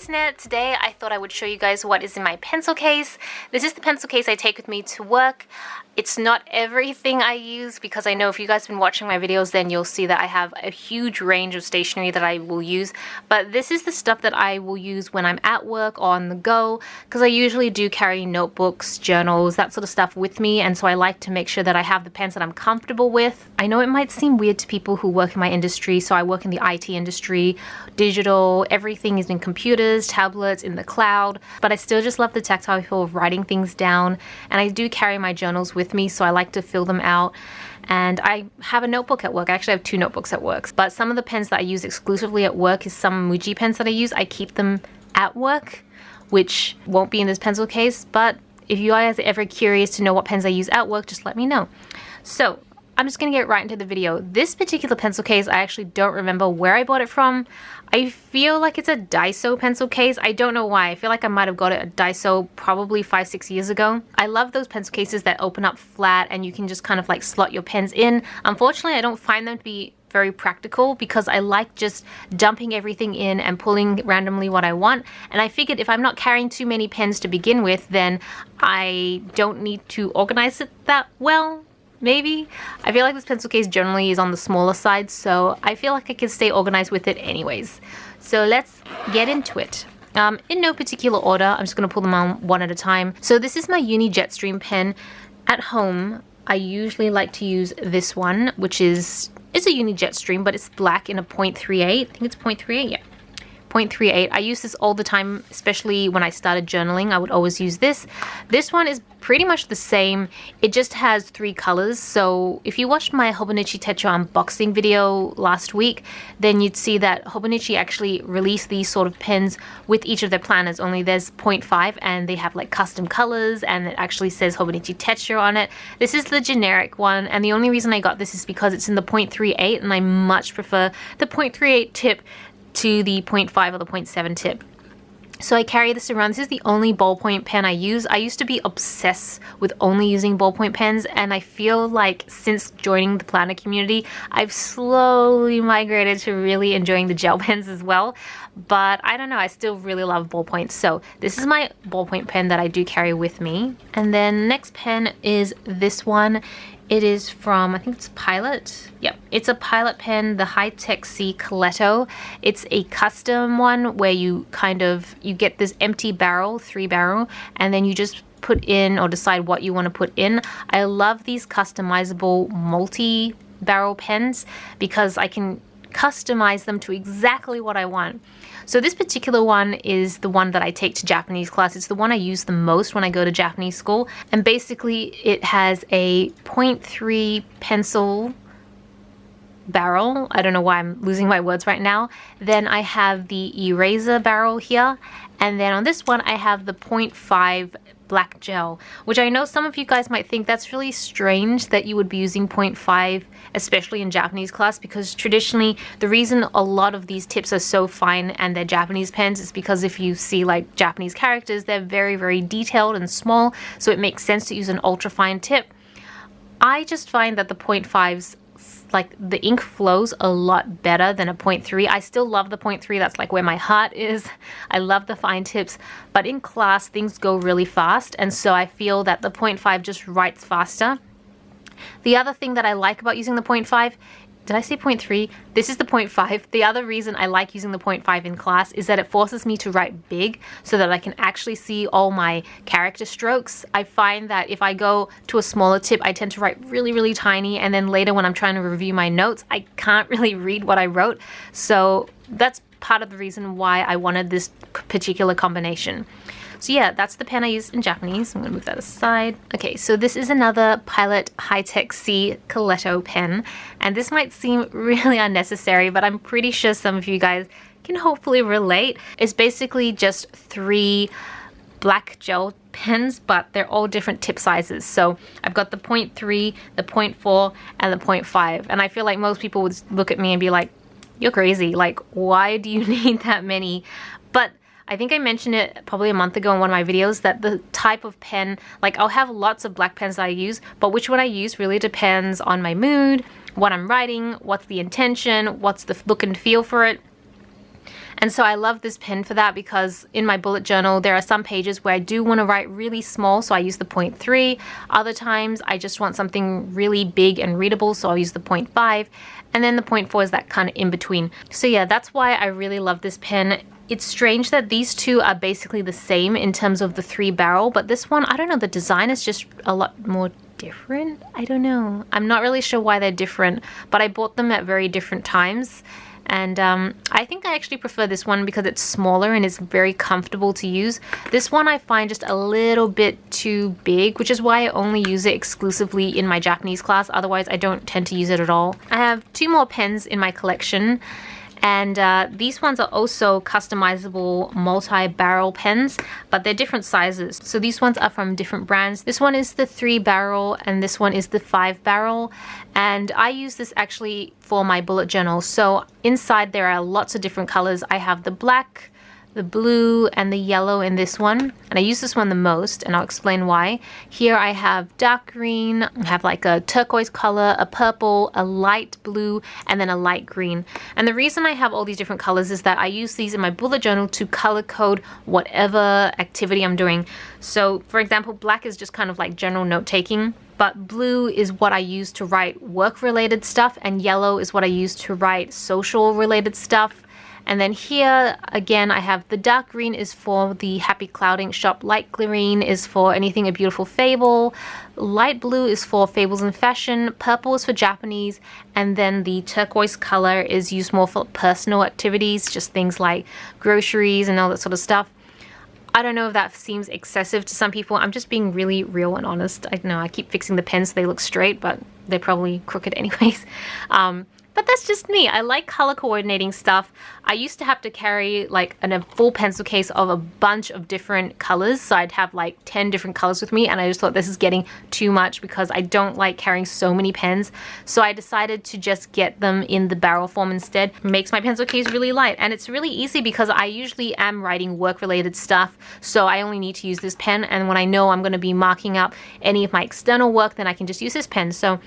internet. Today I thought I would show you guys what is in my pencil case. This is the pencil case I take with me to work. It's not everything I use because I know if you guys have been watching my videos then you'll see that I have a huge range of stationery that I will use, but this is the stuff that I will use when I'm at work or on the go, because I usually do carry notebooks, journals, that sort of stuff with me, and so I like to make sure that I have the pens that I'm comfortable with. I know it might seem weird to people who work in my industry, so I work in the IT industry, digital, everything is in computers, tablets, in the cloud, but I still just love the tactile feel of writing things down, and I do carry my journals with me, so I like to fill them out. And I have a notebook at work. I actually have 2 notebooks at work, but some of the pens that I use exclusively at work is some Muji pens that I use. I keep them at work, which won't be in this pencil case, but if you guys are ever curious to know what pens I use at work, just let me know. So I'm just gonna get right into the video. This particular pencil case, I actually don't remember where I bought it from. I feel like it's a Daiso pencil case. I don't know why. I feel like I might have got it at Daiso probably 5-6 years ago. I love those pencil cases that open up flat and you can just kind of like slot your pens in. Unfortunately, I don't find them to be very practical because I like just dumping everything in and pulling randomly what I want, and I figured if I'm not carrying too many pens to begin with, then I don't need to organize it that well. Maybe. I feel like this pencil case generally is on the smaller side, so I feel like I can stay organized with it anyways. So let's get into it. In no particular order, I'm just going to pull them on one at a time. So this is my Uni Jetstream pen. At home, I usually like to use this one, which is a Uni Jetstream, but it's black in a 0.38. I think it's 0.38, yeah. 0.38. I use this all the time, especially when I started journaling. I would always use this. This one is pretty much the same. It just has 3 colors. So if you watched my Hobonichi Tetra unboxing video last week, then you'd see that Hobonichi actually released these sort of pens with each of their planners, only there's 0.5 and they have like custom colors and it actually says Hobonichi Tetra on it. This is the generic one, and the only reason I got this is because it's in the 0.38 and I much prefer the 0.38 tip to the 0.5 or the 0.7 tip. So I carry this around. This is the only ballpoint pen I use. I used to be obsessed with only using ballpoint pens, and I feel like since joining the planner community, I've slowly migrated to really enjoying the gel pens as well. But I don't know, I still really love ballpoints. So this is my ballpoint pen that I do carry with me. And then next pen is this one. It is from, I think it's Pilot. Yep, it's a Pilot pen, the High-Tech C Coletto. It's a custom one where you get this empty barrel, 3 barrel, and then you just put in or decide what you want to put in. I love these customizable multi-barrel pens because I can customize them to exactly what I want. So this particular one is the one that I take to Japanese class. It's the one I use the most when I go to Japanese school. And basically it has a 0.3 pencil barrel. I don't know why I'm losing my words right now. Then I have the eraser barrel here. And then on this one I have the 0.5 black gel, which I know some of you guys might think that's really strange that you would be using 0.5, especially in Japanese class, because traditionally the reason a lot of these tips are so fine and they're Japanese pens is because if you see like Japanese characters, they're very, very detailed and small, so it makes sense to use an ultra fine tip. I just find that the 0.5s, like the ink flows a lot better than a 0.3. I still love the 0.3, that's like where my heart is. I love the fine tips, but in class things go really fast, and so I feel that the 0.5 just writes faster. The other thing that I like about using the 0.5, did I say 0.3? This is the 0.5. The other reason I like using the 0.5 in class is that it forces me to write big so that I can actually see all my character strokes. I find that if I go to a smaller tip, I tend to write really, really tiny, and then later when I'm trying to review my notes, I can't really read what I wrote. So that's part of the reason why I wanted this particular combination. So yeah, that's the pen I use in Japanese. I'm gonna move that aside. Okay, so this is another Pilot High-Tech C Coletto pen, and this might seem really unnecessary, but I'm pretty sure some of you guys can hopefully relate. It's basically just 3 black gel pens, but they're all different tip sizes. So I've got the 0.3, the 0.4, and the 0.5, and I feel like most people would look at me and be like, you're crazy, like why do you need that many? But I think I mentioned it probably a month ago in one of my videos that the type of pen, like I'll have lots of black pens that I use, but which one I use really depends on my mood, what I'm writing, what's the intention, what's the look and feel for it. And so I love this pen for that because in my bullet journal, there are some pages where I do want to write really small, so I use the 0.3. Other times I just want something really big and readable, so I'll use the 0.5. And then the 0.4 is that kind of in between. So yeah, that's why I really love this pen. It's strange that these two are basically the same in terms of the 3 barrel, but this one, I don't know, the design is just a lot more different. I don't know. I'm not really sure why they're different, but I bought them at very different times. And I think I actually prefer this one because it's smaller and it's very comfortable to use. This one I find just a little bit too big, which is why I only use it exclusively in my Japanese class. Otherwise, I don't tend to use it at all. I have 2 more pens in my collection. And these ones are also customizable multi-barrel pens, but they're different sizes. So these ones are from different brands. This one is the 3 barrel and this one is the 5 barrel. And I use this actually for my bullet journal. So inside there are lots of different colors. I have the black, the blue, and the yellow in this one, and I use this one the most, and I'll explain why. Here I have dark green, I have like a turquoise color, a purple, a light blue, and then a light green. And the reason I have all these different colors is that I use these in my bullet journal to color code whatever activity I'm doing. So for example, black is just kind of like general note taking, but blue is what I use to write work related stuff, and yellow is what I use to write social related stuff. And then here, again, I have the dark green is for the Happy Clouding Shop, light green is for anything a beautiful fable, light blue is for fables and fashion, purple is for Japanese, and then the turquoise color is used more for personal activities, just things like groceries and all that sort of stuff. I don't know if that seems excessive to some people. I'm just being really real and honest. I know I keep fixing the pens so they look straight, but they're probably crooked anyways. But that's just me. I like color coordinating stuff. I used to have to carry like a full pencil case of a bunch of different colors. So I'd have like 10 different colors with me, and I just thought this is getting too much because I don't like carrying so many pens. So I decided to just get them in the barrel form instead. It makes my pencil case really light, and it's really easy because I usually am writing work related stuff. So I only need to use this pen, and when I know I'm going to be marking up any of my external work, then I can just use this pen. So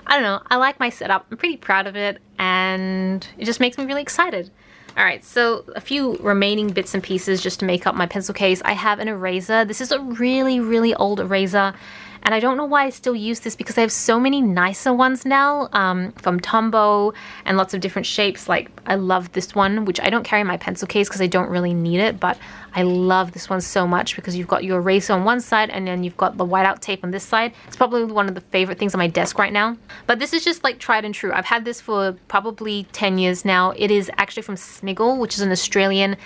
I don't know, I like my setup. I'm pretty proud of it, and it just makes me really excited. Alright, so a few remaining bits and pieces just to make up my pencil case. I have an eraser. This is a really, really old eraser, and I don't know why I still use this because I have so many nicer ones now from Tombow and lots of different shapes. Like, I love this one, which I don't carry in my pencil case because I don't really need it, but I love this one so much because you've got your eraser on one side and then you've got the whiteout tape on this side. It's probably one of the favorite things on my desk right now. But this is just like tried and true. I've had this for probably 10 years now. It is actually from Smiggle, which is an Australian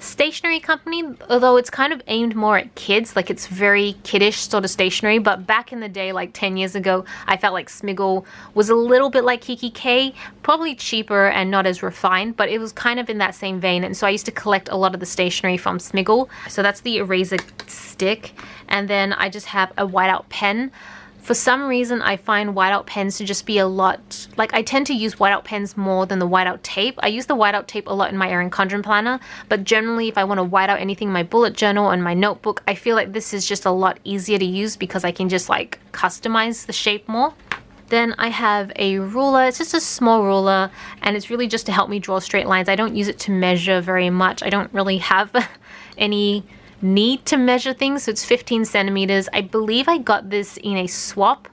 stationery company, although it's kind of aimed more at kids. Like, it's very kiddish sort of stationery, but back in the day, like 10 years ago, I felt like Smiggle was a little bit like Kiki K, probably cheaper and not as refined, but it was kind of in that same vein. And so I used to collect a lot of the stationery from Smiggle. So that's the eraser stick, and then I just have a whiteout pen. For some reason, I find whiteout pens to just be a lot, like, I tend to use whiteout pens more than the whiteout tape. I use the whiteout tape a lot in my Erin Condren planner, but generally if I want to white out anything in my bullet journal and my notebook, I feel like this is just a lot easier to use because I can just like customize the shape more. Then I have a ruler. It's just a small ruler, and it's really just to help me draw straight lines. I don't use it to measure very much. I don't really have any need to measure things, so it's 15 centimeters. I believe I got this in a swap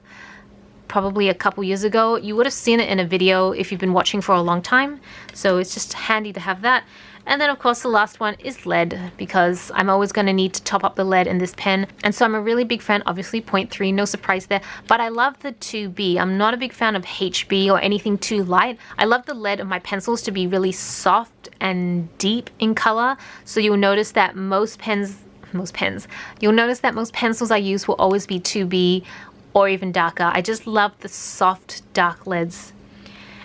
probably a couple years ago. You would have seen it in a video if you've been watching for a long time, so it's just handy to have that. And then of course the last one is lead, because I'm always going to need to top up the lead in this pen, and so I'm a really big fan, obviously 0.3, no surprise there, but I love the 2B. I'm not a big fan of HB or anything too light. I love the lead of my pencils to be really soft and deep in color, so you'll notice that most pencils I use will always be 2B or even darker. I just love the soft dark leads.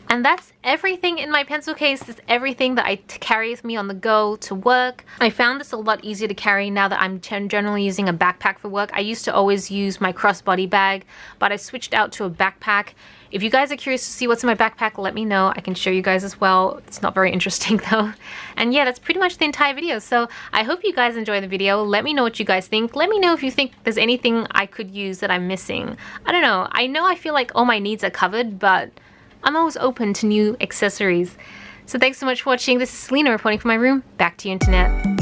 And that's everything in my pencil case. It's everything that I carry with me on the go to work. I found this a lot easier to carry now that I'm generally using a backpack for work. I used to always use my crossbody bag, but I switched out to a backpack. If you guys are curious to see what's in my backpack, let me know. I can show you guys as well. It's not very interesting though. And yeah, that's pretty much the entire video. So I hope you guys enjoy the video. Let me know what you guys think. Let me know if you think there's anything I could use that I'm missing. I don't know. I feel like all my needs are covered, but I'm always open to new accessories. So thanks so much for watching. This is Celina reporting from my room. Back to you, Internet.